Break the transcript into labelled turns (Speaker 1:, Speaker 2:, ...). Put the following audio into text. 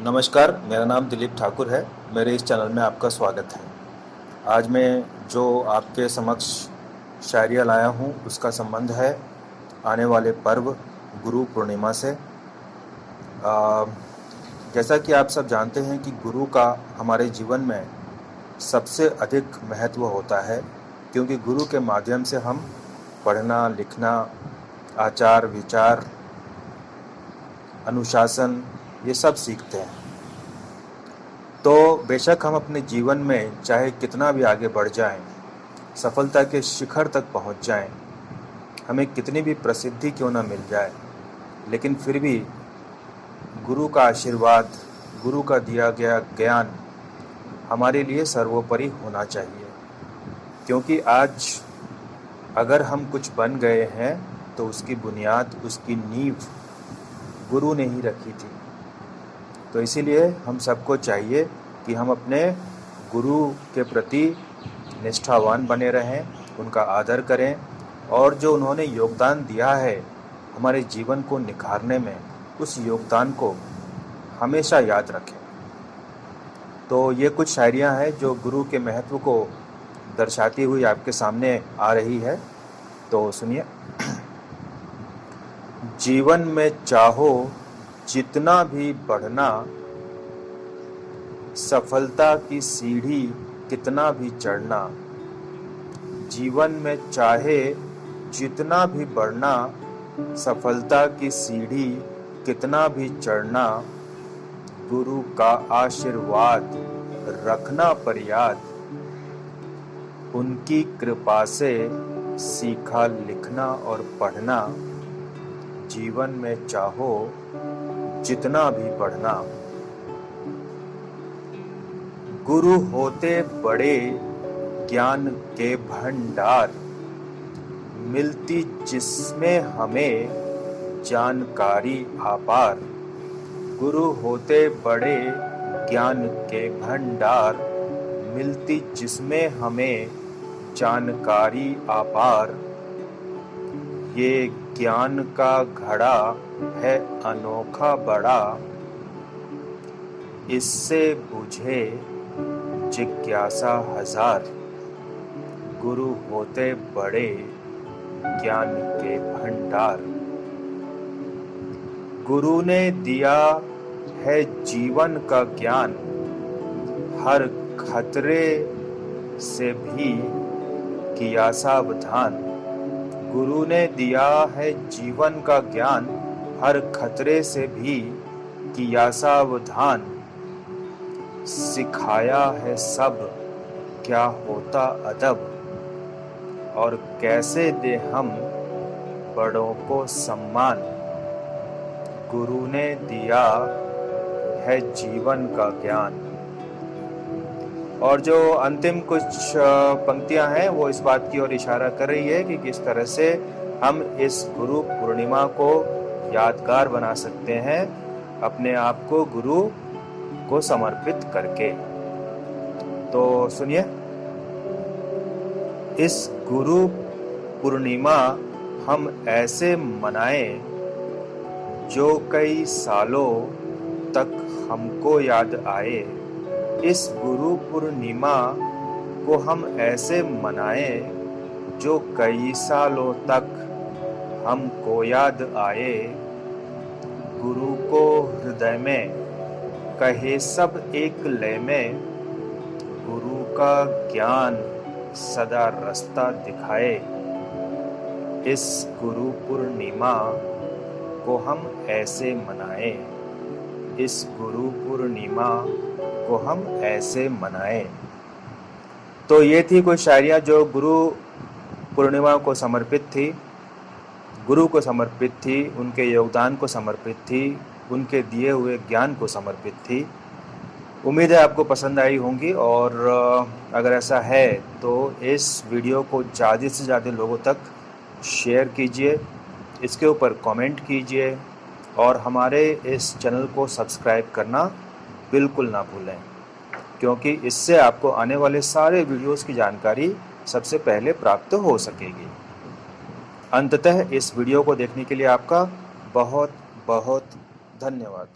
Speaker 1: नमस्कार, मेरा नाम दिलीप ठाकुर है। मेरे इस चैनल में आपका स्वागत है। आज मैं जो आपके समक्ष शायरिया लाया हूँ उसका संबंध है आने वाले पर्व गुरु पूर्णिमा से। जैसा कि आप सब जानते हैं कि गुरु का हमारे जीवन में सबसे अधिक महत्व होता है, क्योंकि गुरु के माध्यम से हम पढ़ना, लिखना, आचार विचार, अनुशासन ये सब सीखते हैं। तो बेशक हम अपने जीवन में चाहे कितना भी आगे बढ़ जाएं, सफलता के शिखर तक पहुंच जाएं, हमें कितनी भी प्रसिद्धि क्यों ना मिल जाए, लेकिन फिर भी गुरु का आशीर्वाद, गुरु का दिया गया ज्ञान हमारे लिए सर्वोपरि होना चाहिए। क्योंकि आज अगर हम कुछ बन गए हैं तो उसकी बुनियाद, उसकी नींव गुरु ने ही रखी थी। तो इसीलिए हम सबको चाहिए कि हम अपने गुरु के प्रति निष्ठावान बने रहें, उनका आदर करें और जो उन्होंने योगदान दिया है हमारे जीवन को निखारने में, उस योगदान को हमेशा याद रखें। तो ये कुछ शायरियाँ हैं जो गुरु के महत्व को दर्शाती हुई आपके सामने आ रही है, तो सुनिए। जीवन में चाहो जितना भी बढ़ना, सफलता की सीढ़ी कितना भी चढ़ना। जीवन में चाहे जितना भी बढ़ना, सफलता की सीढ़ी कितना भी चढ़ना, गुरु का आशीर्वाद रखना पर याद। उनकी कृपा से सीखा लिखना और पढ़ना। जीवन में चाहो जितना भी बढ़ना। गुरु होते बड़े ज्ञान के भंडार, मिलती जिसमें हमें जानकारी अपार। गुरु होते बड़े ज्ञान के भंडार, मिलती जिसमें हमें जानकारी अपार। ये ज्ञान का घड़ा है अनोखा बड़ा, इससे बुझे जिज्ञासा हजार। गुरु होते बड़े ज्ञान के भंडार। गुरु ने दिया है जीवन का ज्ञान, हर खतरे से भी किया सावधान। गुरु ने दिया है जीवन का ज्ञान, हर खतरे से भी किया सावधान। सिखाया है सब क्या होता अदब, और कैसे दे हम बड़ों को सम्मान। गुरु ने दिया है जीवन का ज्ञान। और जो अंतिम कुछ पंक्तियां हैं वो इस बात की ओर इशारा कर रही है कि किस तरह से हम इस गुरु पूर्णिमा को यादगार बना सकते हैं, अपने आप को गुरु को समर्पित करके। तो सुनिए, इस गुरु पूर्णिमा हम ऐसे मनाएं जो कई सालों तक हमको याद आए। इस गुरु पूर्णिमा को हम ऐसे मनाएं जो कई सालों तक हमको याद आए। गुरु को हृदय में कहे सब एक लय में, गुरु का ज्ञान सदा रास्ता दिखाए। इस गुरु पूर्णिमा को हम ऐसे मनाएं। इस गुरु पूर्णिमा को हम ऐसे मनाएं। तो ये थी कुछ शायरियाँ जो गुरु पूर्णिमा को समर्पित थी, गुरु को समर्पित थी, उनके योगदान को समर्पित थी, उनके दिए हुए ज्ञान को समर्पित थी। उम्मीद है आपको पसंद आई होंगी, और अगर ऐसा है तो इस वीडियो को ज़्यादा से ज़्यादा लोगों तक शेयर कीजिए, इसके ऊपर कमेंट कीजिए और हमारे इस चैनल को सब्सक्राइब करना बिल्कुल ना भूलें, क्योंकि इससे आपको आने वाले सारे वीडियोस की जानकारी सबसे पहले प्राप्त हो सकेगी। अंततः इस वीडियो को देखने के लिए आपका बहुत बहुत धन्यवाद।